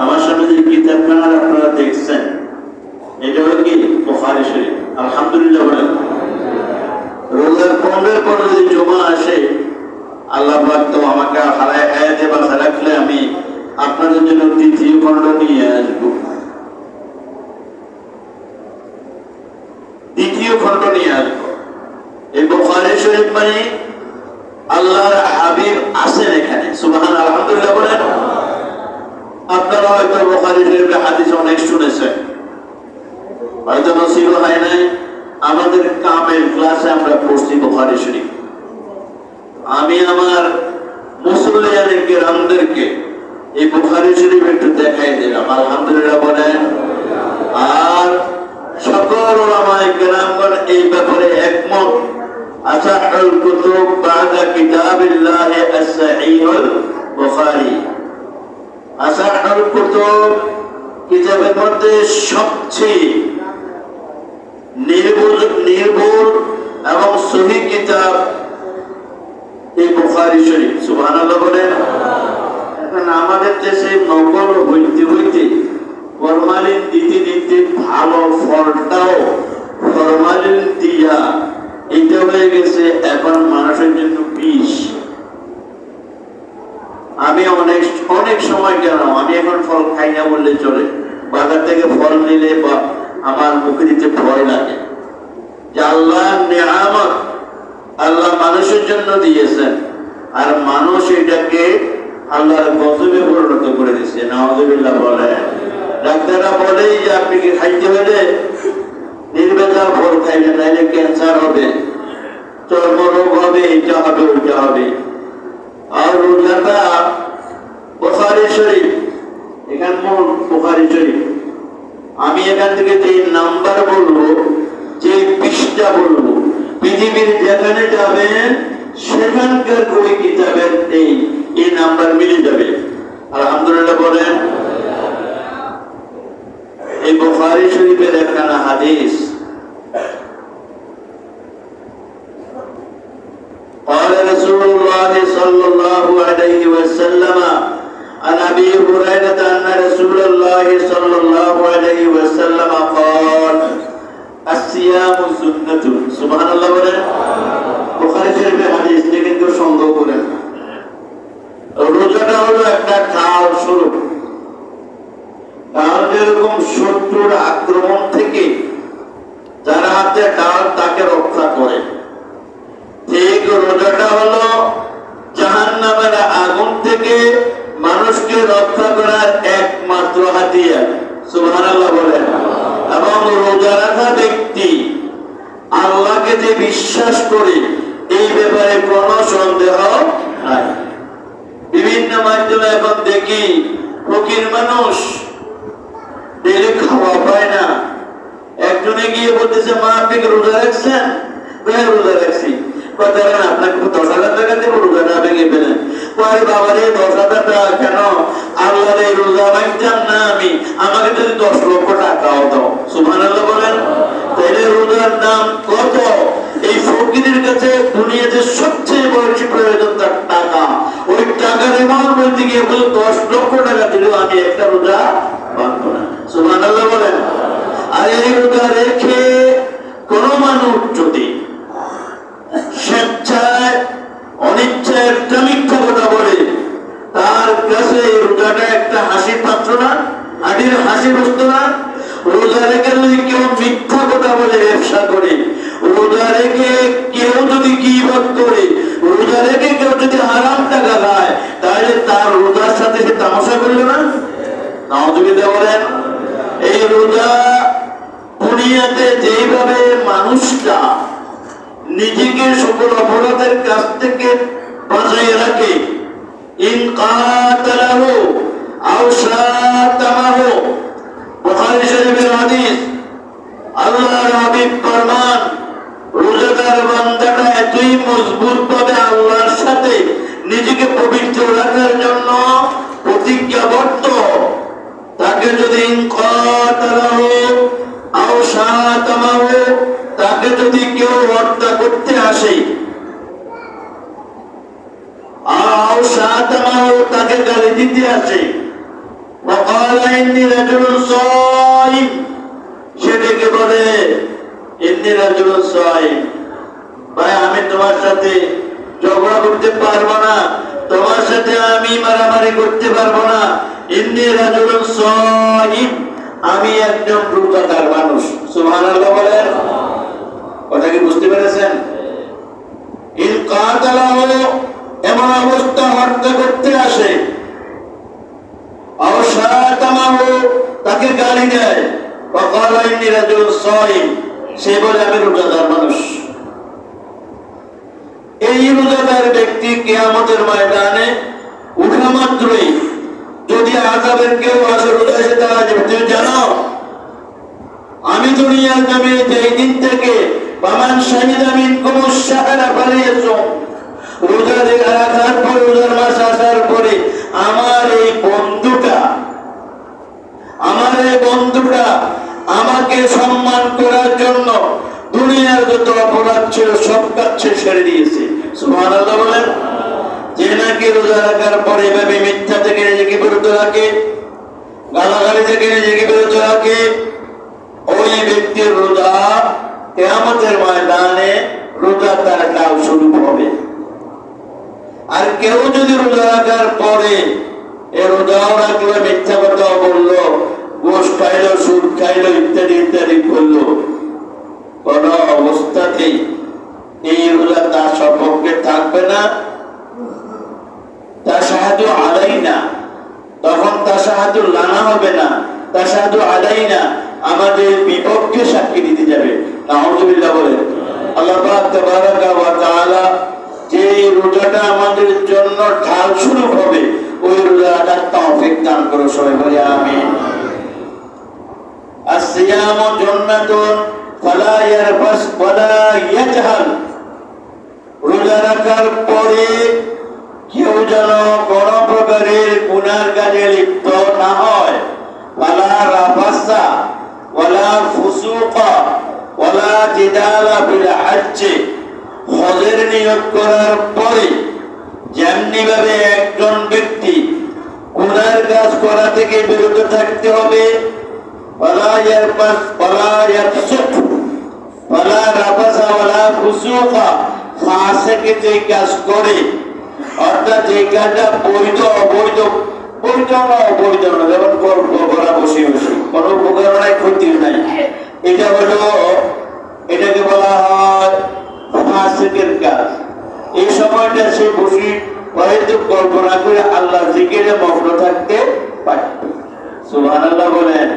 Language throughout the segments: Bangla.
আমার সামনে যে কিতাবখানা আপনারা দেখছেন এটা হলো কি বুখারী শরীফ। আলহামদুলিল্লাহ বলেন। রোজার 15 পরে যদি জুমা আসে, আল্লাহ পাক তো আমাকে হারায় হায়াতে বাঁচা রাখলে আমি আপনাদের জন্য দ্বিতীয় খণ্ড নিয়ে আসবো। দ্বিতীয় খণ্ড নিয়ে আসবো। এই বুখারী শরীফ মানে আল্লাহর হাবিব আছেন এখানে। সুবহানাল্লাহ, আলহামদুলিল্লাহ বলেন। আপনারা হয়তো বুখারী শরীফের হাদিস অনেক শুনেছেন, হয়তো নসিব হয় নাই। আমাদের কামের ক্লাসে আমরা পড়ছি বুখারী শরীফ। আমি আমার মুসল্লিয়ানে কিরামদেরকে এই বুখারী শরীফ একটু দেখাই দিলাম। আলহামদুলিল্লাহ বলেন। আর সকল উলামায়ে কিরামগণ এই ব্যাপারে একমত। আসাহুল কুতুব বাদা কিতাবিল্লাহ as-সাহিহুল বুখারী। আসাহুল কুতুব কিতাবের মধ্যে সবচেয়ে নির্ভুল এবং সহিহ কিতাব এই বুখারী শরীফ। সুবহানাল্লাহ বলেন। এখন আমাদের দেশে নকল হইতে হইতে ফরমালিন দিতে দিতে ভালো ফলটাও ফরমালিন দিয়া এটা হয়ে গেছে এখন মানুষের জন্য বিষ। আমি অনেক সময় গেলাম, আমি এখন ফল খাই না বললে চলে। বাজার থেকে ফল নিলে বা আমার মুখে দিতে ভয় লাগে যে আল্লাহ নিয়ামত আল্লাহ মানুষের জন্য দিয়েছেন, আর মানুষ এটাকে আল্লাহর গজবে পরিণত করে দিচ্ছে। নাউযুবিল্লাহ বলে। ডাক্তাররা বলেই যে আপনি কি খাইতে হলে নির্ভেজাল ফল খাইবেন, নাইলে ক্যান্সার হবে, চর্মরোগ হবে, এটা হবে, ওইটা হবে। আর রোজাটা বুখারী শরীফ, এখান বুখারী শরীফ। আমি এখান থেকে যে নাম্বার বলবো, যে পৃষ্ঠা বলবো, পৃথিবীর যেখানে যাবেন সেখানকার ওই কিতাবের এই নাম্বার মিলে যাবে। আলহামদুলিল্লাহ বলেন। এই বুখারী শরীফের একখানা হাদিস। قال رسول الله صلى الله عليه وسلم عن ابي هريره ان رسول الله صلى الله عليه وسلم قال الصيام سنة। সুবহানাল্লাহ বলেন। বুখারী শরীফের হাদিস, কিন্তু সন্দেহ করেন না। রোজাটা হলো একটা কাল স্বরূপ। কাল যেরকম শত্রুর আক্রমণ থেকে যার হাতে কাল তাকে রক্ষা করে, ঠিক রোজাটা হলো জাহান্নামের আগুন থেকে মানুষকে রক্ষা করার একমাত্র হাতিয়ার। সুবহানাল্লাহ বলেন। এবং রোজা রাখা ব্যক্তি আল্লাহকে যে বিশ্বাস করে এই ব্যাপারে কোনো সন্দেহ নাই। বিভিন্ন মাধ্যমে এখন দেখি ফকির মানুষ ডেলি খাওয়া পায় না, একজনে গিয়ে বলতেছে মা আপনি রোজা রাখছেন? রোজা রাখছি। আপনাকে 10,000 টাকা দেবো, রোজাটা ভেঙে ফেলেন। বাবারে 10,000 টাকা কেন? আল্লাহর এই রোজা ভাঙতাম না আমি, আমাকে যদি 10 লক্ষ টাকাও দাও। সুবহানাল্লাহ বলেন। তাহলে রোজার দাম কত? এই ফকিরের কাছে দুনিয়াতে সবচেয়ে বেশি প্রয়োজন তার টাকা। ওই টাকার এমাউন্ট বলতে গিয়ে বলে 10 লক্ষ টাকা দিলেও আমি একটা রোজা ভাঙবো না। সুবহানাল্লাহ বলেন। আর এই রোজা রেখে কোন মানুষ যদি স্বেচ্ছায় অনিচ্ছায় একটা মিথ্যা কথা বলে, তার কাছে এই রোজাটা একটা হাসির পাত্র না, হাসির বস্তু না। রোজা রেখে যদি কেউ মিথ্যা কথা বলে, ব্যবসা করে, রোজা রেখে কেউ যদি গীবত করে, রোজা রেখে কেউ যদি হারাম টাকা খায়, তাহলে তার রোজার সাথে সে তামাশা করলো না। নাউযুবিল্লাহ বলেন। এই রোজা দুনিয়াতে যেভাবে মানুষটা নিজেকে সকল অপরাধের কাছ থেকে বাঁচিয়ে রাখে, ইন কাতালাহু আও শাতামাহু, বুখারী শরীফের হাদিস। আল্লাহর হাবিব ফরমান, রোজাদার বান্দাটা এতই মজবুত ভাবে আল্লাহর সাথে নিজেকে পবিত্র রাখার জন্য প্রতিজ্ঞাবদ্ধ, তাকে যদি ইন কাতালাহু আও শাতামাহু, তাকে যদি কেউ হত্যা করতে আসে, তাকে গালি দিতে আসে, فقال إني رجل صائم সেটাকে বলে ইন্নী রাজুলুন সাইম। ভাই আমি তোমার সাথে ঝগড়া করতে পারবো না, তোমার সাথে আমি মারামারি করতে পারবো না। ইন্নী রাজুলুন সাইম, আমি একজন রোজাদার মানুষ। সুবহানাল্লাহ বলেন। কথা কি বুঝতে পেরেছেন? ইন কাতালাহু, এমন অবস্থা হত্যা করতে আসে, আওশাতামাহু, তাকে গালি দেয়, وقال إني رجل صائم, সে বলে আমি রোজাদার মানুষ। এই রোজাদার ব্যক্তি কিয়ামতের ময়দানে উঠা মাত্রই যদি আযাবের কেউ আসে রোজা এসে তারা তুমি জানো আমি দুনিয়ার জমিনে এই দিন থেকে বামান শাহিদা মিনকুমুশ শাহরা ফালিয়াসুম, রোজা রাখার পর রোজার মাস আসার পরে আমার এই বন্ধুটা আমাকে সম্মান করার জন্য দুনিয়ার যত অপরাধ ছিল সব কাছে ছেড়ে দিয়েছে। সুবহানাল্লাহ বলেন। যে নাকি রোজা রাখার পরে এভাবে মিথ্যা থেকে নিজেকে বিরত রাখে, গালাগালি থেকে নিজেকে বিরত রাখে, ওই ব্যক্তির রোজা কিয়ামতের ময়দানে রোজা তার কাল শুরু হবে। আর কেউ যদি রোজা রাখার পরে এ রোজাও রাখলো, মিথ্যা কথাও বললো, ঘুষ খাইলো, সুদ খাইলো, ইত্যাদি ইত্যাদি করলো, কোন অবস্থাতেই এই রোজা তার সপক্ষে থাকবে না। তাশহাদু আলাইনা, তখন তাশহাদু লানা হবে না, তাশহাদু আলাইনা, আমাদের বিপক্ষে সাক্ষী দিতে যাবে। নাউযুবিল্লাহ বলে। আল্লাহ পাক তাবারাকা ওয়া তাআলা যে রোজাটা আমাদের জন্য ঢাল শুরু হবে, ওই রোজাটার তৌফিক দান করো সবাই বলে আমিন। আসসিয়ামু জান্নাতুন ফালা ইয়ারফাস ওয়ালা ইয়াজহাল, রোজা রাখার পরে কেউ যেন কোন প্রকারের গুনার কাজে লিপ্ত না হয়। ফালা রাফাসা ওয়ালা ফুসুকা ওয়ালা জিদালা ফিল হজ্জ, হজের নিয়ত করার পরে যেমনি ভাবে একজন ব্যক্তি গুনার কাজ করা থেকে বিরত থাকতে হবে, ওয়ালা ইয়ারফাস ওয়ালা ইয়াফসুক ওয়ালা রাফাসা ওয়ালা ফুসুকা, ফাসিক যে কাজ করে, অর্থাৎ যে কাজটা বৈধ অবৈধ, বৈধ না অবৈধ না, যেমন গল্প করা বসে বসে কোনো উপকার নাই, ক্ষতি নাই, এটা হলো, এটাকে বলা হয় ফাসিকের কাজ। এই সময়টা সে বসে হয়তো কল্পনা করে আল্লাহ জিকিরে মগ্ন থাকতে পারত। সুবহানাল্লাহ বলেন।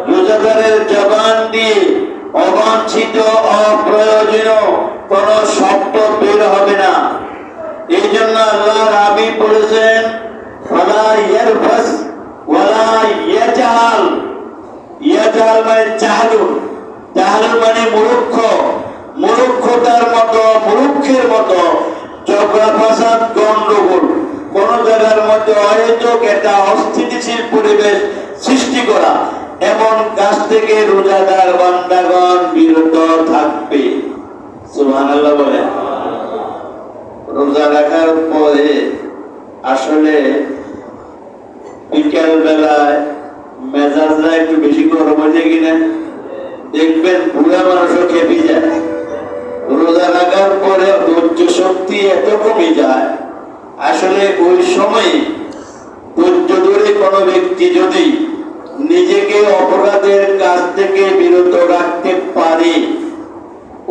রোজাদারের জবান দিয়ে অবাঞ্ছিত অপ্রয়োজনীয় কোন শব্দ বের হবে না। এই জন্য আল্লাহর হাবিব বলেছেন ওয়ালা ইয়ারফাস ওয়ালা ইয়াজহাল। ইয়াজহাল মানে জাহলুন, জাহলুন মানে মূর্খ, মূর্খতার মতো, মূর্খের মতো ঝগড়া ফাসাদ গন্ডগোল কোন জায়গার মধ্যে অহেতুক একটা অস্থিতিশীল পরিবেশ সৃষ্টি করা, এমন কাজ থেকে রোজাদার বান্দাগণ বিরত থাকবে। সুবহানাল্লাহ বলেন। রোজা রাখার পরে আসলে বিকেল বেলায় মেজাজটা একটু বেশি গরম হয়ে কিনা দেখবেন, বুড়া মানুষও খেপে যায়। রোজা রাখার পরে ধৈর্য শক্তি এত কমে যায়, আসলে ওই সময় ধৈর্য ধরে কোনো ব্যক্তি যদি নিজেকে অপরাধের কাছ থেকে বিরত রাখতে পারে,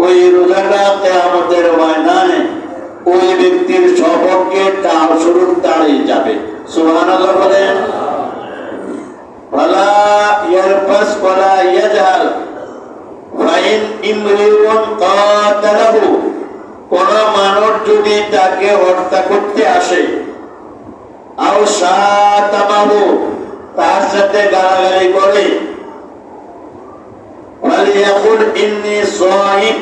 ওই রোজাটা কিয়ামতের ময়দানে ওই ব্যক্তির সপক্ষে ঢাল স্বরূপ দাঁড়িয়ে যাবে। সুবহানাল্লাহ বলেন। ওয়ালা ইয়ারফাস ওয়ালা ইয়াজহাল ফাইন ইমরিউন কাতালাহু, কোন মানুষ যদি তাকে হত্যা করতে আসে, আও শাতামাহু, তার সাথে গালাগালি করে, ওয়ালিয়াকুল ইন্নী সাইম,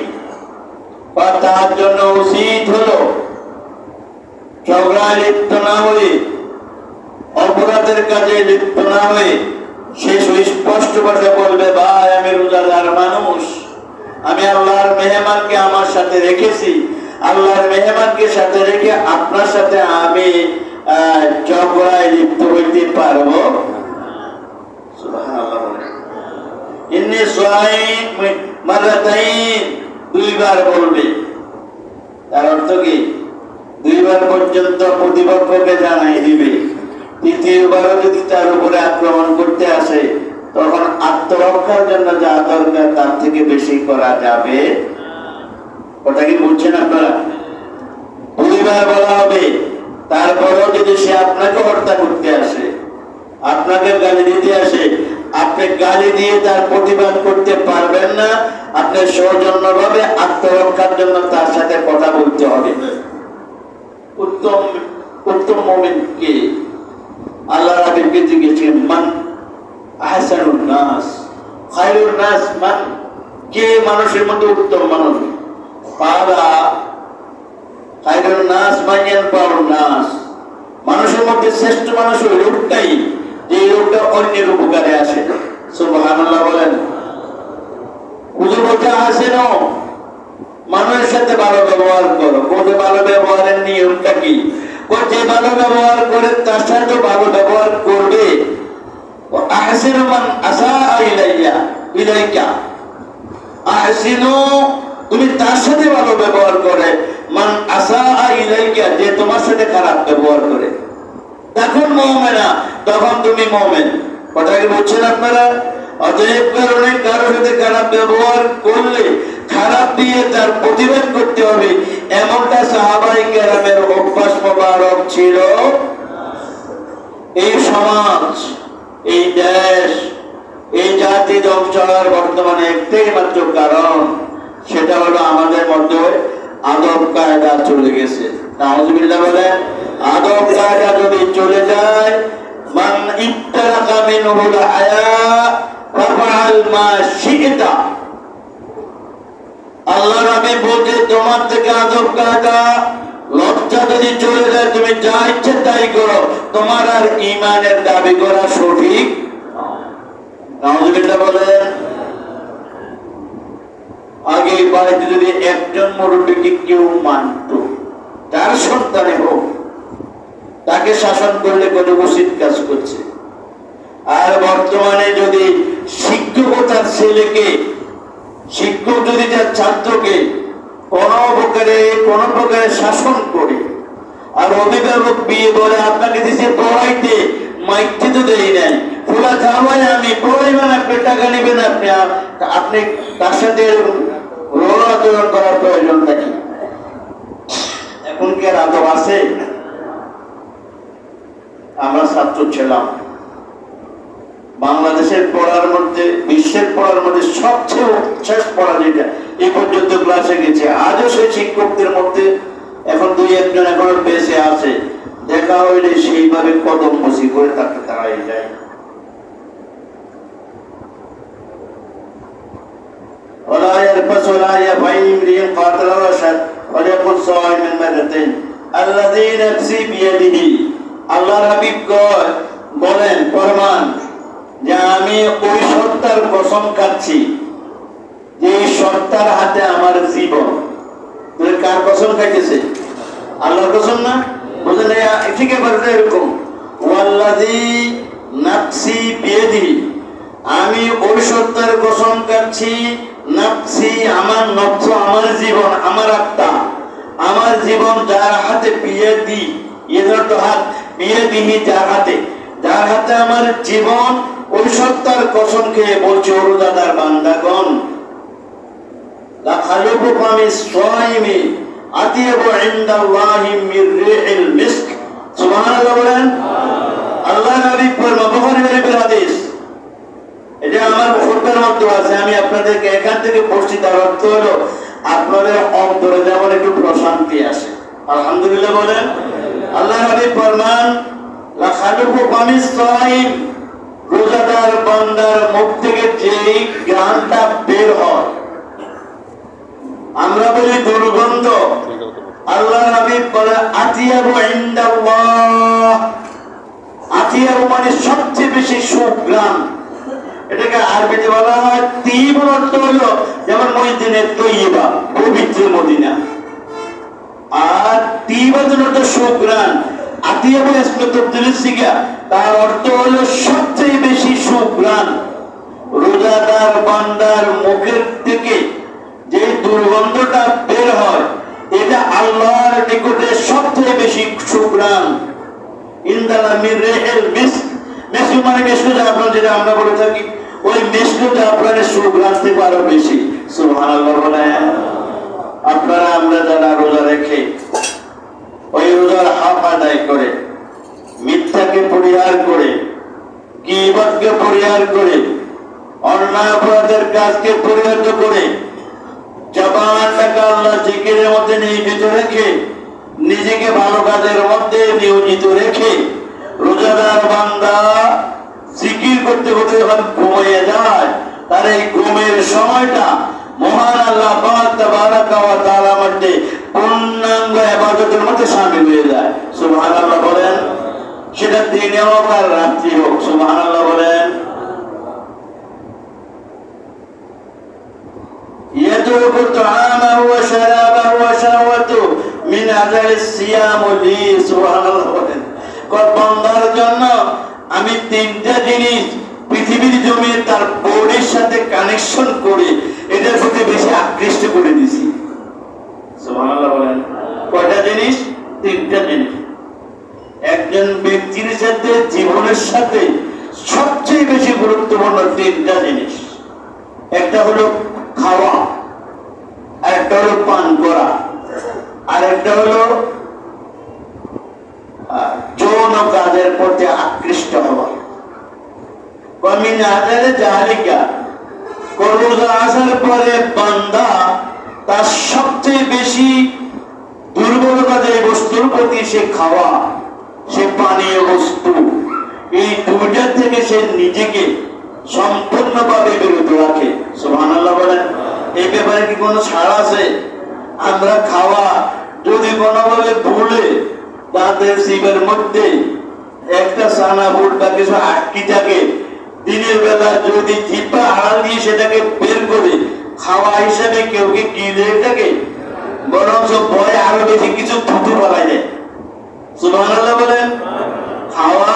তার জন্য উচিত হলো ঝগড়ায় লিপ্ত না হয়ে, অপরাধের কাজে লিপ্ত না হয়ে সে সুস্পষ্ট ভাবে বলবে, ভাই আমি রোজাদার মানুষ, আমি আল্লাহর মেহমানকে আমার সাথে রেখেছি, আল্লাহর মেহমানকে সাথে রেখে আপনার সাথে আমি ঝগড়ায় লিপ্ত হইতে পারবো মারাতাইন, দুইবার বলবে। তার অর্থ কি? দুইবার পর্যন্ত প্রতিপক্ষকে জানাই দিবে। তৃতীয়বারও যদি তার উপরে আক্রমণ করতে আসে, তখন আত্মরক্ষার জন্য যা দরকার তার থেকে বেশি করা যাবে। ওটা কি বুঝছেন আপনারা? দুইবার বলা হবে। তারপরেও যদি সে আপনাকে হত্যা করতে আসে, আপনাকে গালি দিতে আসে, আপনি গালি দিয়ে তার প্রতিবাদ করতে পারবেন না। আপনি সৌজন্যভাবে আত্মরক্ষার জন্য তার সাথে কথা বলতে হবে। উত্তম উত্তম মুমিন কে? আল্লাহ রাব্বুকে জিজ্ঞেস মান আহসানুন নাস খায়রুন নাস মান, কে মানুষের মধ্যে উত্তম মানুষ? পালা খায়রুন নাস মান ইয়ানফাউন নাস, মানুষের মধ্যে শ্রেষ্ঠ মানুষ ওই লোকটাই যে লোকটা অন্যের উপকারে আসে। সুবহানাল্লাহ বলেন। হুজুর বলতে আসেন মানুষের সাথে ভালো ব্যবহার করো। বলতে ভালো ব্যবহারের নিয়মটা কি? যে ভালো ব্যবহার করে তার সাথে ভালো ব্যবহার করবে। আহসিনু মান আসাআ ইলাইকা, আহসিনু, তুমি তার সাথে ভালো ব্যবহার করে। মান আসাআ ইলাইকা, যে তোমার সাথে খারাপ ব্যবহার করে। তখন মুমিনা, তখন তুমি মুমিন। কথা কি বুঝছেন আপনারা? অতএব কারণে কারোর সাথে খারাপ ব্যবহার করলে খারাপ দিয়ে তার প্রতিবাদ করতে হবে, এমনটা সাহাবায়ে কেরামের অভ্যাস মোবারক ছিল। এই সমাজ, এই দেশ, এই জাতি ধ্বংস হওয়ার বর্তমানে একটাই মাত্র কারণ, সেটা হলো আমাদের মধ্যে আদব কায়দা চলে গেছে। নাউযুবিল্লাহ বলেন। আদব কায়দা যদি চলে যায়, মান ইত্তারাকা মিনহুল হায়া ফাফআল মা শি'তা। আল্লাহ নবী বলতে তোমার থেকে আদব কায়দা লজ্জা যদি চলে যায়, তুমি যা ইচ্ছে তাই করো, তোমার আর ঈমানের দাবি করা সঠিক। নাউযুবিল্লাহ বলেন। আগে বাড়িতে যদি একজন মুরব্বীকে কেউ মানত, তার সন্তানে হোক, তাকে শাসন করলে কোনো উচিত কাজ করছে। আর বর্তমানে যদি শিক্ষকতার ছেলেকে, শিক্ষক যদি তার ছাত্রকে কোনো প্রকারে শাসন করে, আর অভিভাবক বিয়ে বলে আপনাকে দিছে পড়াইতে, মাইকতে তো দেই নাই, ফুলা খাওয়াই আমি পড়াইবেন, আপনি টাকা নেবেন, আপনি তার সাথে রোল আচরণ করার প্রয়োজন নাকি? এখন কি আর আদব আছে? আমরা ছাত্র ছিলাম, বাংলাদেশের পড়ার মধ্যে, বিশ্বের পড়ার মধ্যে সবচেয়ে শেষ পড়া যেটা এই পর্যন্ত ক্লাসে গেছে। আজও সেই শিক্ষকদের মধ্যে এখন দুই একজন এখনো বেঁচে আছে, দেখা হইলে সেইভাবে কদম মুচি করে তাকে দাঁড়াই যায়। ولا يرفث ولا يفعل امرئ قاتل رشد وليقل صائم مرتين الذي نفسي بيده। আল্লাহ হাবিব বলেন, ফরমান যে আমি ওই সত্তার কসম খাচ্ছি যে সত্তার হাতে আমার জীবন। কার কসম খাইতেছে? আল্লাহর কসম না? বুঝলেন? ঠিক আছে, এরকম ওয়াল্লাযী নাফসি বিয়াদিহি, আমি ওই সত্তার কসম খাচ্ছি, নাফসি আমার নফস, আমার জীবন, আমার আত্মা, আমার জীবন যার হাতে, বিয়াদি এর তো হাত, বিয়াদিহি যার হাতে আমার জীবন, ওই সত্তার কসম খেয়ে বলছে, ও রোজাদার বান্দাগণ, লা খালুফু ফামি সাইমি আতিয়াবু ইনদাল্লাহি মির রিহিল মিস্ক। সুবহানাল্লাহ বলেন। আল্লাহ নবী ফরমান, বুখারী শরীফের হাদিস, এটা আমার খুতবার মধ্যে আছে, আমি আপনাদেরকে এখান থেকে পড়ছি। তার অর্থ হলো আপনাদের অন্তরে যেমন একটু প্রশান্তি আসে। আলহামদুলিল্লাহ বলেন। আল্লাহ নবী ফরমান, লা খালুফু ফামি সাইম, রোজাদার বান্দার মুখ থেকে যেই ঘ্রাণটা বের হয়, আমরা বলি দুর্গন্ধ, আল্লাহ নবী বলে আতিয়াবু ইনদাল্লাহ, আতিয়াবু মানে সবচেয়ে বেশি সুঘ্রাণ। এটাকে আরবিতে বলা হয় তিব, অর্থ হলো যেমন মদিনা তৈয়বা, পবিত্র মদিনা। আর তিবাতুন অর্থ সুঘ্রাণ, আতিয়াবু ইসমে তাবদীল সিগা, তার অর্থ হলো সবচেয়ে বেশি সুঘ্রাণ। রোজা রোজাদার বান্দার মুখের থেকে যে দুর্গন্ধটা বের হয়, এটা আল্লাহর নিকটে সবচেয়ে বেশি সুঘ্রাণ। ইনদালা মির রিহিল মিস্ক, মিস্ক মানে মিস্ক জাফরান, যেটা আমরা বলে থাকি, ওই মিস্ক জাফরানের সুঘ্রাণ থেকে আরো বেশি। সুবহানাল্লাহ বলেন। আপনারা আমরা যারা রোজা রেখে ওই রোজার হক আদায় করে, মিথ্যাকে পরিহার করে, গীবতকে পরিহার করে, অন্যায় অপরাধের কাজকে পরিহার করে, জবানটাকে আল্লাহ জিকিরের মধ্যে নিয়োজিত রেখে, নিজেকে ভালো কাজের মধ্যে নিয়োজিত রেখে, রোজাদার বান্দা জিকির করতে করতে যখন ঘুমিয়ে যায়, তার এই ঘুমের সময়টা মহান আল্লাহ পাক তাবারাকা ওয়া তাআলার মধ্যে পূর্ণাঙ্গ ইবাদতের মধ্যে শামিল হয়ে যায়। সুবহানাল্লাহ বলেন। সেটা দিনে হোক আর রাত্রি হোক। সুবহানাল্লাহ বলেন। يترك طعامه وشرابه وشهوته من أجل الصيام لي। সুবহানাল্লাহ বলেন। বান্দার জন্য আমি তিনটা জিনিস পৃথিবীর জমিনে তার বডির সাথে কানেকশন করে এটার প্রতি বেশি আকৃষ্ট করে দিছি। সুবহানাল্লাহ বলেন। কয়টা জিনিস? তিনটা জিনিস। একজন ব্যক্তির সাথে জীবনের সাথে সবচেয়ে বেশি গুরুত্বপূর্ণ তিনটা জিনিস। একটা হলো খাওয়া, আরেকটা হলো পান করা, আরেকটা হলো যৌন কাজের প্রতি আকৃষ্ট হওয়া। কমিন আজারে জালিকা, রোজা আসার পরে বান্দা তার সবচেয়ে বেশি দুর্বলতা যে বস্তুর প্রতি, সে খাওয়া, সে পানীয় বস্তু, এই দুইটা থেকে সে নিজেকে সম্পূর্ণভাবে বিরত রাখে। সুবহানাল্লাহ বলেন। এই ব্যাপারে কি কোনো ছাড় আছে? আমরা খাওয়া যদি কোনোভাবে ভুলে তাদের জিভের মধ্যে একটা সানা বুট বা কিছু আটকি থাকে, দিনের বেলা যদি জিভা আড়াল দিয়ে সেটাকে বের করে খাওয়া হিসাবে কেউ কি গিলে থাকে, বরঞ্চ ভয়ে আরো বেশি কিছু থুতু বলা যায়। সুবহানাল্লাহ বলেন। খাওয়া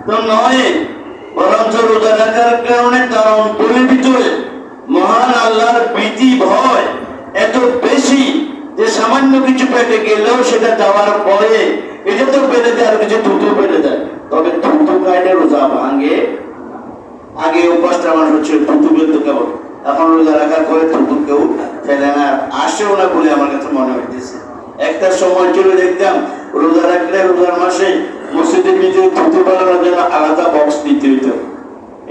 তো নয়, বরঞ্চ রোজা রাখার কারণে তার অন্তরের ভিতরে মহান আল্লাহর ভীতি ভয় এত বেশি যে সামান্য কিছু পেটে গেলেও সেটা যাওয়ার পরে এটা তো বেড়ে যায়, আর কিছু থুতু বেড়ে যায়, তবে থুতু খাইলে রোজা ভাঙে। আগে উপাসটা মানুষ হচ্ছে থুতু বেরতো কেবল, এখন রোজা রাখার পরে থুতু কেউ ফেলে না, আসেও না বলে আমার কাছে মনে হইতেছে। একটা সময় ছিল দেখতাম রোজা রাখলে রোজার মাসে মসজিদের ভিতরে থুতু বানানোর জন্য আলাদা বক্স দিতে হইতো।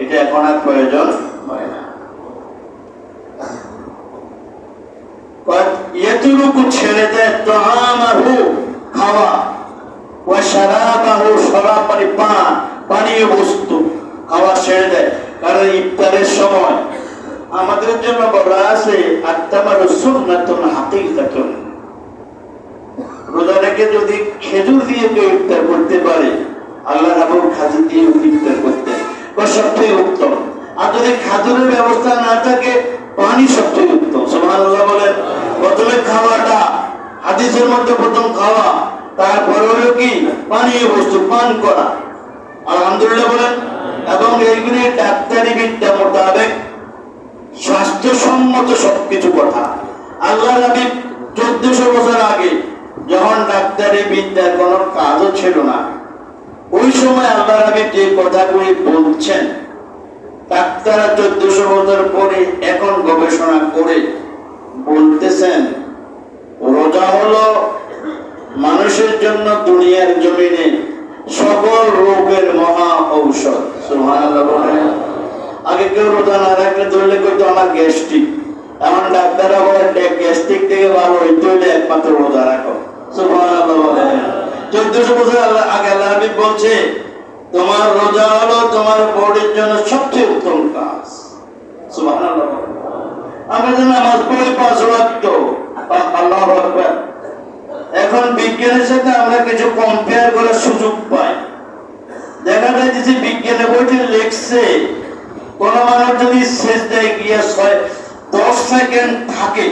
এটা এখন আর প্রয়োজন হয় না। এতটুকু ছেড়ে দেয় তাআমাহু, খাওয়া, ওয়া শারাবাহু, শরাব মানে পান, পানীয় বস্তু, খাওয়া ছেড়ে দেয়। কারণ ইফতারের সময় আমাদের জন্য বলা আছে আত-তামারু সুন্নাতুন হাকিকাতুন। রোজা রেখে যদি খেজুর দিয়ে কেউ ইফতার করতে পারে, আল্লাহ রাব্বুল খাজুর দিয়ে ইফতার করতে সবচেয়ে উত্তম। আর যদি খাজুরের ব্যবস্থা না থাকে, পানি সবচেয়ে উত্তম। সুবহানাল্লাহ বলেন। প্রথমে খাওয়াটা, হাদিসের মধ্যে প্রথম খাওয়া, তারপরে হলো কি পানীয় বস্তু পান করা। আলহামদুলিল্লাহ বলেন। এবং এইগুলি ডাক্তারি বিদ্যা মোতাবেক স্বাস্থ্যসম্মত সবকিছু কথা। আল্লাহ নবী 1400 বছর আগে যখন ডাক্তারি বিদ্যার কোনো কাজও ছিল না, ওই সময় আল্লাহ নবী যে কথাগুলি বলছেন, ডাক্তাররা 1400 বছর পরে এখন গবেষণা করে বলতেছেন রোজা হলো মানুষের জন্য দুনিয়ার জমিনে সকল রোগের মহা ঔষধ। সুবহানাল্লাহ বলেন। আগে কেউ রোজা না রাখলে ধরলে কইতো আমার গ্যাস্ট্রিক, এখন ডাক্তাররা বলে গ্যাস্ট্রিক থেকে ভালো হইতে হলে একমাত্র রোজা রাখো। সুবহানাল্লাহ বলেন। 1400 বছর আগে আল্লাহ নবী বলছে তোমার রোজা হলো তোমার বডির জন্য সবচেয়ে উত্তম কাজ। সুবহানাল্লাহ। আমরা যেন নামাজ পড়ি 5 ওয়াক্ত, আল্লাহু আকবার। এখন বিজ্ঞানের সাথে আমরা কিছু কম্পেয়ার করার সুযোগ পাই। দেখা যায় যে বিজ্ঞানে বইটি লেখছে কোন মানুষ যদি সেজদায় গিয়ে 10 সেকেন্ড থাকে,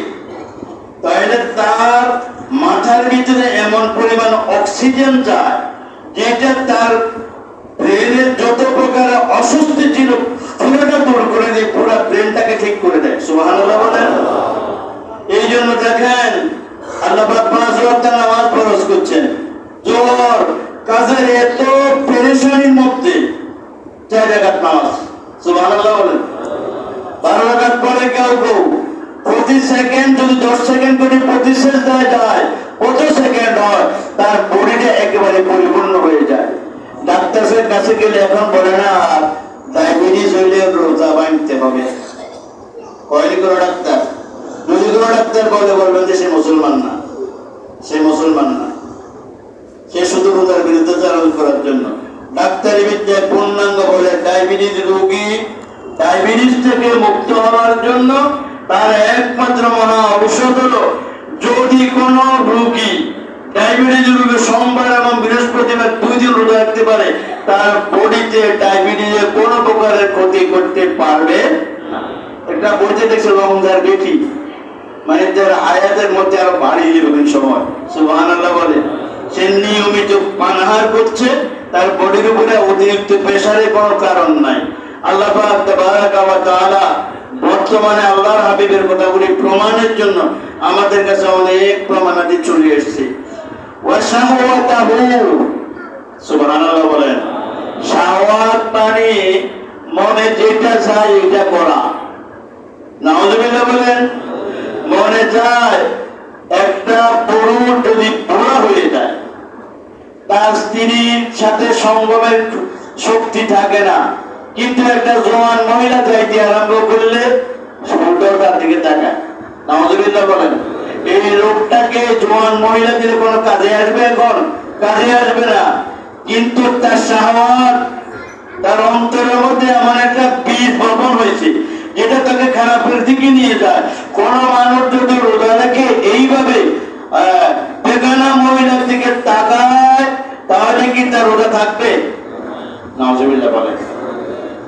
তাহলে তার মাথার ভিতরে এমন পরিমাণ অক্সিজেন যায় যেটা তার ব্রেনের যত প্রকার অসুস্থ ছিল পুরোটা দূর করে দিয়ে পুরো 4 রাকাত নামাজ, সুবহানাল্লাহ বলেন। 12 রাকাত পরে কেউ কেউ প্রতি সেকেন্ড যদি 10 সেকেন্ড করে প্রতি সেজদায় যায়, কত সেকেন্ড হয়, তার বডিটা একেবারে পরিপূর্ণ হয়ে যায়। ডাক্তারের কাছে গেলে এখন বলে না ডায়াবেটিস হইলে রোজা ভাঙতে হবে, কয়নি করে ডাক্তার, যদি কোনো ডাক্তার বলবেন যে সে মুসলমান না, সে মুসলমান না, সে শুধু রোজার বিরুদ্ধে চালন করার জন্য। ডাক্তারি বিদ্যায় পূর্ণাঙ্গ বলে ডায়াবেটিস রোগী ডায়াবেটিস থেকে মুক্ত হওয়ার জন্য তার একমাত্র মহা ঔষধ হলো, যদি কোন রোগী ডায়াবেটিস রোগী সোমবার এবং বৃহস্পতিবার 2 দিন রোজা রাখতে পারে, তার বডিতে ডায়াবেটিসের কোন প্রকারের ক্ষতি করতে পারবে না। একটা বইতে দেখছে রমজান বেটি, মানে তার আয়াতের মধ্যে আরো বাড়িয়ে দিবে সময়, সুবহানাল্লাহ বলে। সে নিয়মিত পানাহার করছে, তার বডির উপরে অতিরিক্ত প্রেসারের কোনো কারণ নাই। আল্লাহ পাক তাবারাকা ওয়া তাআলা বর্তমানে আল্লাহর হাবিবের কথাগুলি প্রমাণের জন্য আমাদের কাছে অনেক প্রমাণাদি চলে এসেছে। ওয়া শাহওয়াতাহু, সুবহানাল্লাহ বলেন। শাহওয়াত মানে মনে যেটা চায় এটা করা, নাউযুবিল্লাহ বলেন। মনে চায় একটা পুরুষ যদি বুড়া হয়ে যায়, তার স্ত্রীর সাথে সঙ্গমের শক্তি থাকে না, কিন্তু একটা জওয়ান মহিলা যাইতে আরম্ভ করলে সুন্দর তার দিকে তাকায়, নাউযুবিল্লাহ বলেন। এই লোকটাকে জওয়ান মহিলা দিলে কোনো কাজে আসবে? এখন কাজে আসবে না, কিন্তু তার শাহওয়াত, তার অন্তরের মধ্যে এমন একটা বীজ বপন হয়েছে যেটা তাকে খারাপের দিকে নিয়ে যায়। কোন মানুষ যদি রোজা রেখে এইভাবে বেগানা মহিলার দিকে তাকায়, তাহলে কি তার রোজা থাকবে? নাউযুবিল্লাহ বলেন।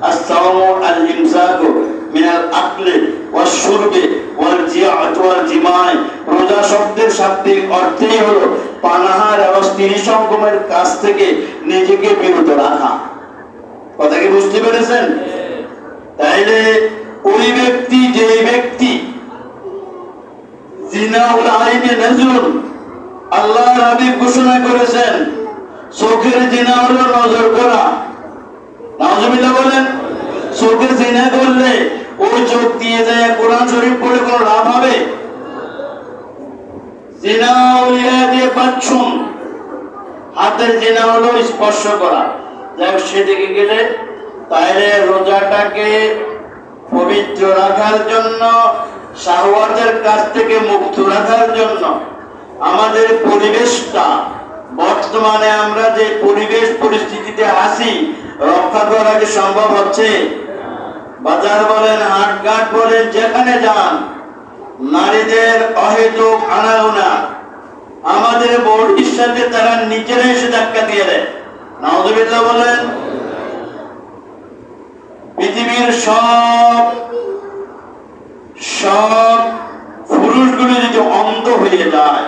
আস-সাওমু আল-ইমসাকু মিনাল আকলি ওয়াশ-শুরবি ওয়াল-জিআতি ওয়াল-জিমা'i। রোজা শব্দের শাব্দিক অর্থই হলো পানাহার এবং স্ত্রী সঙ্গমের কাছ থেকে নিজেকে বিরত রাখা। কথা কি বুঝতে পেরেছেন? তাইলে ওই ব্যক্তি, যে ব্যক্তি জিনাউল আইনে নাজুর, আল্লাহর হাবিব ঘোষণা করেছেন চোখের জিনা হলো নজর করা, নাউযুবিল্লাহ বলেন। চোখের জিনা করলে ওই চোখ দিয়ে যায় কোরআন শরীফ পড়ে কোনো লাভ হবে? জিনা উলিয়া দিয়ে পাচ্ছুন, হাতের জিনা হলো স্পর্শ করা, যাই সেদিকে গেলে। তাইলে রোজাটাকে পবিত্র রাখার জন্য, শাহওয়াতের কাছ থেকে মুক্ত রাখার জন্য আমাদের পরিবেশটা, বর্তমানে আমরা যে পরিবেশ পরিস্থিতিতে আছি, রক্ষা করা কি সম্ভব হচ্ছে? বাজার বলেন, হাটঘাট বলেন, যেখানে যান নারীদের অহেতুক আনাগোনা, আমাদের বডির সাথে তারা নিজেরা এসে ধাক্কা দিয়ে দেয়, নাউযুবিল্লাহ বলেন। পৃথিবীর সব পুরুষগুলো যদি অন্ধ হয়ে যায়,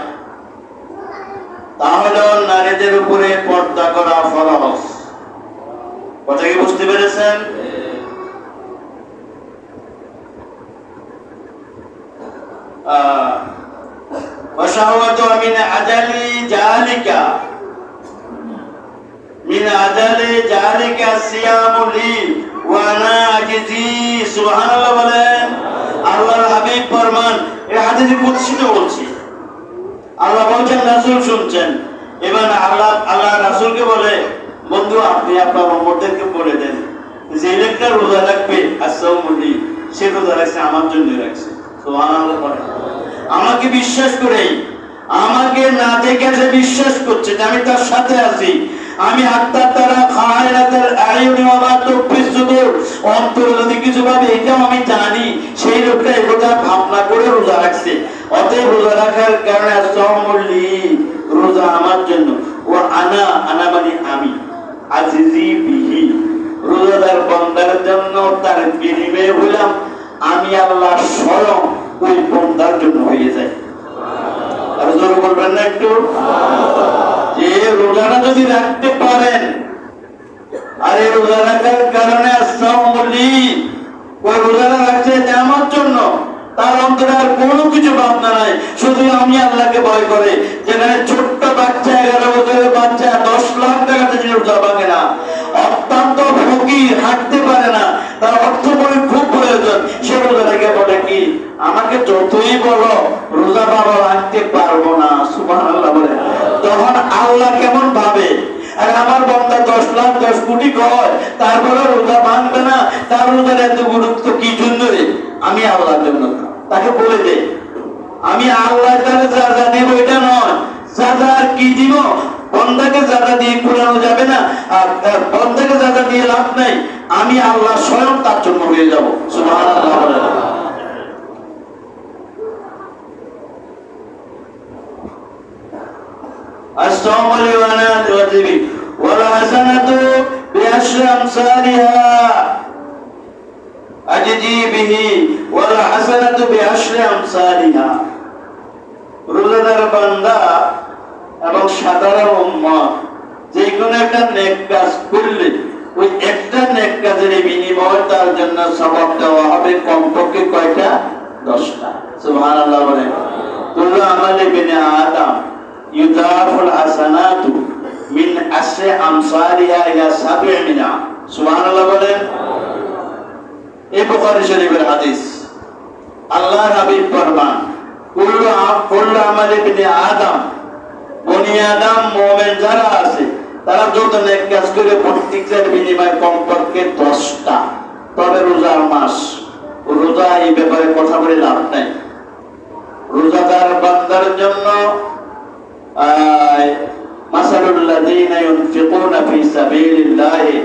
তাহলে নারীদের উপরে পর্দা করা ফরজ। কথা কি বুঝতে পেরেছেন? ওয়াশাওয়াতু মিন আজালি জালিকা, মিন আজালি জালিকা সিয়ামু লি ওয়া আনা আজিজি, সুবহানাল্লাহ বলেন। আল্লাহর হাবিব ফরমান, এই হাদিসে কুদসিতে বলছি, আল্লাহ বলছেন, রাসূল শুনছেন। এবার আল্লাহ রাসূলকে বলে, বন্ধু আপনি আপনার উম্মতদেরকে বলে দেন যে লোকটা রোজা রাখবে আস-সাওমু লি, সে রোজা রাখছে আমার জন্য রাখছে, সুবহানাল্লাহ বলেন। আমাকে বিশ্বাস করে, আমাকে না দেখে সে বিশ্বাস করছে যে আমি তার সাথে আছি। আমি হাত্তা তারা খায়রাতের আয়ুনি ওয়া মা তুফিস সুদূর, অন্তরে যদি কিছু ভাবে এটাও আমি জানি, সেই লোকটা এই কথা ভাবনা করে রোজা রাখছে। অতএব রোজা রাখার কারণে আস-সাওমু লি, রোজা আমার জন্য, ও আনা, আনা মানে আমি, আজিজি বিহি, রোজাদার বান্দার জন্য তার বিনিময়ে হলাম আমি আল্লাহ স্বয়ং ওই বান্দার জন্য হয়ে যায়। আর জোরে বলবেন না একটু? যে রোজাটা যদি রাখতে পারেন, আর এই রোজা রাখার কারণে আস-সাওমু লি, ওই রোজাটা রাখছে যে আমার জন্য, তার অন্তরে আর কোনো কিছু ভাবনা নাই, শুধু আমি আল্লাহকে ভয় করে। যেখানে ছোট্ট বাচ্চা, 11 বছরের বাচ্চা 10 লাখ টাকাতে রোজা ভাঙে না, অত্যন্ত ফকির, তারপরে রোজা ভাঙবে না, তার রোজার এত গুরুত্ব কি জন্য? আমি আল্লাহর জন্য। তাকে বলে দে আমি আল্লাহ তাআলা যা দিব এটা নয়, যা কি দিব বন্দাকে যা দিয়ে কুলানো যাবে না, আর বন্দাকে যা দিয়ে লাভ নাই। আমি আল্লাহ স্বয়ং তার জন্য হয়ে যাব। সুবহানাল্লাহ। الصوم لمنات وجبي والحسنة بعشر أمثالها أجدي به والحسنة بعشر أمثالها। রোজাদার বান্দা এবং সাধারণ উম্মত যে কোনো একটা নেক কাজ করলে ওই একটা নেক কাজের বিনিময়ে তার জন্য সওয়াব দেওয়া হবে কমপক্ষে কয়টা? 10টা। সুবহানাল্লাহ বলেন। কুল্লু আমালি বিনি আদম ইউদাফুল হাসানাতু মিন আসরি আমসালিহা ইলা 700। সুবহানাল্লাহ বলেন। এই বুখারী শরীফের হাদিস। আল্লাহর হাবিব ফরমান কুল্লু আমালি বিনি আদম, বনি আদম মুমিন যারা আছে তারা যত নেক কাজ করে প্রত্যেকটার বিনিময়ে কমপক্ষে 10টা। তবে রোজার মাস, রোজা এই ব্যাপারে কথা বলে লাভ নাই। রোজাদার বান্দার জন্য মাসালুল লাযিনা ইউনফিকুনা ফি সাবিলিল্লাহি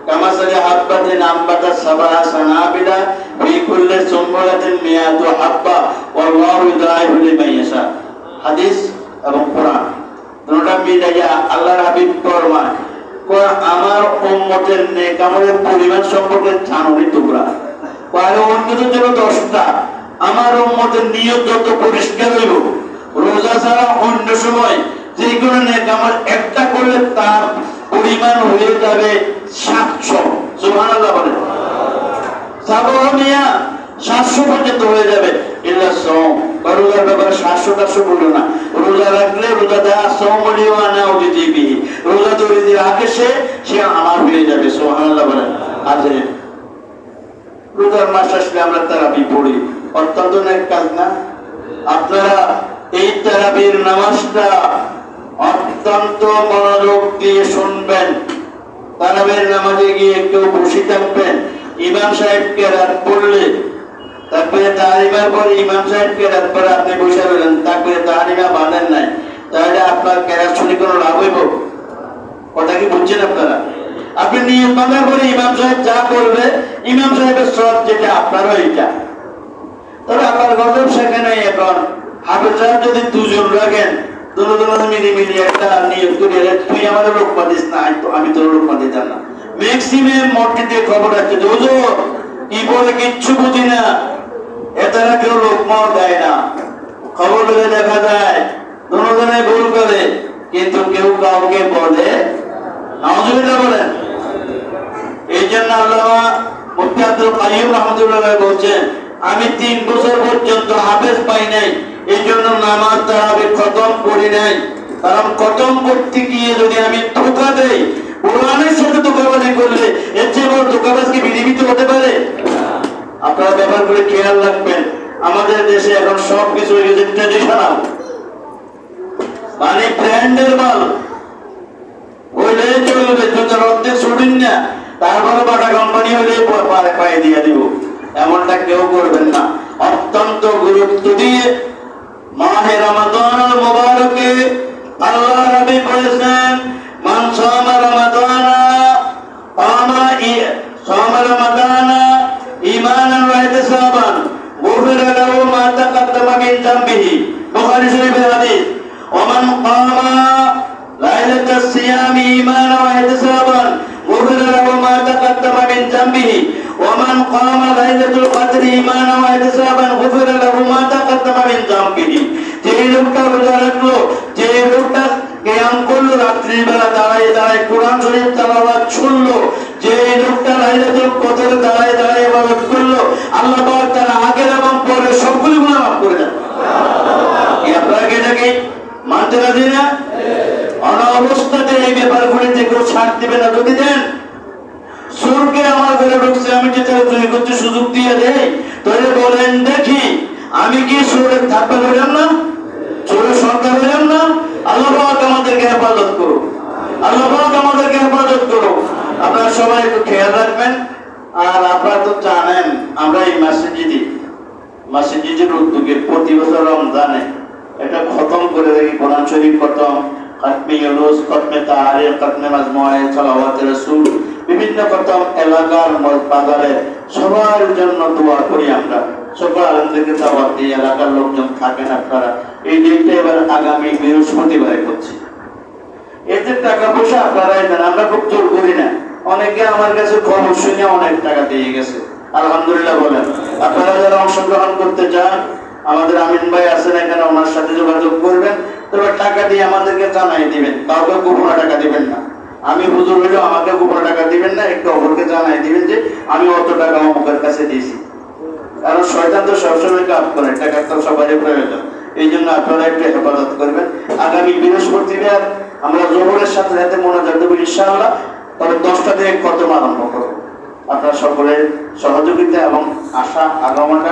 কামাসালি হাব্বাতিন আম্বাতাস সাবআ সানাবিলা ফি কুল্লি সুমরাতিন মিয়াতু হাব্বা ওয়াল্লাহু ইউদাইফু লিমান ইয়াশা। হাদিস এবং কোরআন দুটোটা মিলাইয়া আল্লাহর হাবিব ফরমায় আমার উম্মতের নেক আমলের পরিমাণ সম্পর্কে জানুনি তোমরা। আর অন্যদের জন্য 10টা। আমার উম্মতের নিয়ত যত পরিষ্কার হইব, রোজা ছাড়া অন্য সময় যে কোনো নেক আমল একটা করলে তার পরিমাণ হয়ে যাবে 700। সুবহানাল্লাহ বলেন। সাবমিয়া 700 পর্যন্ত হয়ে যাবে। ইল্লা সাওম, রোজার ব্যাপারে 700 বললো না। রোজা রাখলে রোজা দেয়া সাওমলি ওয়া নাউজিবি, রোজা যদি রাখে সে আমার হয়ে যাবে। সুবহানাল্লাহ বলেন। আজকে রোজার মাস আসলে আমরা তারাবি পড়ি, অত্যন্ত নেক কাজ না? আপনারা এই তারাবির নামাজটা অত্যন্ত মনোযোগ দিয়ে শুনবেন। তারাবির নামাজে গিয়ে কেউ বসে থাকবেন, ইমাম সাহেবকে রাত পড়লে তারপরে তালিমার পরে ইমাম সাহেবকে রাত পরে আপনি বসে রইলেন, তারপরে তালিমা বাঁধেন নাই, তাহলে আপনার কেরাত শুনে কোনো লাভ হইব? কথা কি বুঝছেন আপনারা? আপনি নিয়ম বাঁধার পরে ইমাম সাহেব যা করবে, ইমাম সাহেবের সব যেটা আপনারও এইটা। তবে আপনার গজব সেখানে এখন হাফেজ সাহেব যদি 2 জন রাখেন, দুজন মিলি একটা নিয়োগ করে তুই আমাদের লোক পাতিস না, আমি তোর লোক পাতি জান না। ম্যাক্সিমাম মসজিদে খবর আছে হুজুর কি বলে কিচ্ছু বুঝি না, এতারা কেউ লোকমাও দেয় না। খবর হলে দেখা যায় দুজনে ভুল করে, কিন্তু কেউ কাউকে বলে নাউজুবিল্লাহ বলেন। এই জন্য আল্লামা মুফতি আব্দুল কাইয়্যিম রাহমাতুল্লাহ বলছেন আমি 3 বছর পর্যন্ত হাফেজ পাই নাই, এই জন্য নামাজ তারাবি খতম করি নাই। কারণ খতম করতে গিয়ে যদি আমি ধোঁকা দেই, কোরআনের সাথে ধোঁকাবাজি করলে এর চেয়ে বড় ধোঁকাবাজ কি পৃথিবীতে হতে পারে? আপনারা ব্যবহার করে খেয়াল রাখবেন। আমাদের দেশে এখন সবকিছু হয়ে গেছে ট্রেডিশনাল, মানে ব্র্যান্ডের মাল হইলে চলবে, জুতার অর্ধেক ছুটিন না, তারপরে বাটা কোম্পানি হইলে পায়ে দিয়ে দিব। এমনটা কেউ করবেন না। অত্যন্ত গুরুত্ব দিয়ে মাহে রমাদানুল মুবারকে আল্লাহ হাবিব বলেছেন মান সামা রমাদানা ঈমানান ওয়া ইহতিসাবান গুফিরা লাহু মা তাকাদ্দামা মিন যামবিহি। বুখারী শরীফের হাদিস। ওয়া মান কামা লাইলাতাস সিয়ামি ঈমানান ওয়া ইহতিসাবান গুফিরা লাহু মা তাকাদ্দামা মিন যামবিহি। ওয়া মান কামা লাইলাতুল কদরি ঈমানান ওয়া ইহতিসাবান গুফিরা লাহু মা তাকাদ্দামা মিন যামবিহি। যে লোকটা রোজা রাখলো, যে লোকটা কিয়াম করলো, রাত্রি বেলা দাঁড়ায় কোরআন শরীফ তেলাওয়াত শুনলো, যে লোকটা লাইলাতুল কদরে দাঁড়ায় ইবাদত করলো, আল্লাহ পাক তার আগের এবং পরের সবগুলো গুনাহ মাফ করে দেন। এই আপনারা কি এটাকে মানতে রাজি না? অনাবস্থাতে এই ব্যাপারগুলি যে কেউ ছাড় দিবে না। যদি দেন সুরকে আমার ঘরে ঢুকছে, আমি যেটা তৈরি করতে সুযোগ দিয়ে দেই, তাহলে বলেন দেখি আমি কি সুরের ধাপ্পা হইলাম না? সুরের সরকার হইলাম না? আল্লাহ পাক আমাদেরকে হেফাজত করো, আল্লাহ পাক আমাদেরকে হেফাজত করো। আপনারা সবাই একটু খেয়াল রাখবেন। আর আপনারা তো জানেন আমরা এই মসজিদের উদ্যোগে প্রতি বছর রমজানে এটা খতম করে দেখি, কোরআন শরীফ খতম, খতমে ইউনুস, খতমে তাহারির, খতমে মাজমুআয়ে সালাওয়াতে রাসূল, বিভিন্ন খতম এলাকার বাজারে সবার জন্য দোয়া করি আমরা। সকল আলেমদেরকে দাওয়াত দিয়ে এলাকার লোকজন থাকেন আপনারা। এই দিনটা এবার আগামী বৃহস্পতিবারে করছি। এতে টাকা পয়সা আপনারাই দেন, আমরা খুব জোর করি না। অনেকে আমার কাছে খবর শুনে অনেক টাকা দিয়ে গেছে, আলহামদুলিল্লাহ বলেন। আপনারা যারা অংশগ্রহণ করতে চান, আমাদের আমিন ভাই আছেন এখানে, ওনার সাথে যোগাযোগ করবেন। তবে টাকা দিয়ে আমাদেরকে জানাই দিবেন, কাউকে গোপনে টাকা দিবেন না। আমি হুজুর হইলেও আমাকে গোপনে টাকা দিবেন না, একটু অপরকে জানাই দিবেন যে আমি অত টাকা অমুকের কাছে দিয়েছি। কারণ শয়তান তো সবসময় কাজ করে, টাকা তো সবারই প্রয়োজন। এই জন্য আপনারা একটু হেফাজত করবেন। আগামী বৃহস্পতিবার আমরা জোহরের সাথে সাথে মোনাজাত দেবো ইনশাআল্লাহ। তবে 10টা থেকে খতম আরম্ভ করব। আপনার সকলের সহযোগিতা এবং আশা আগমনটা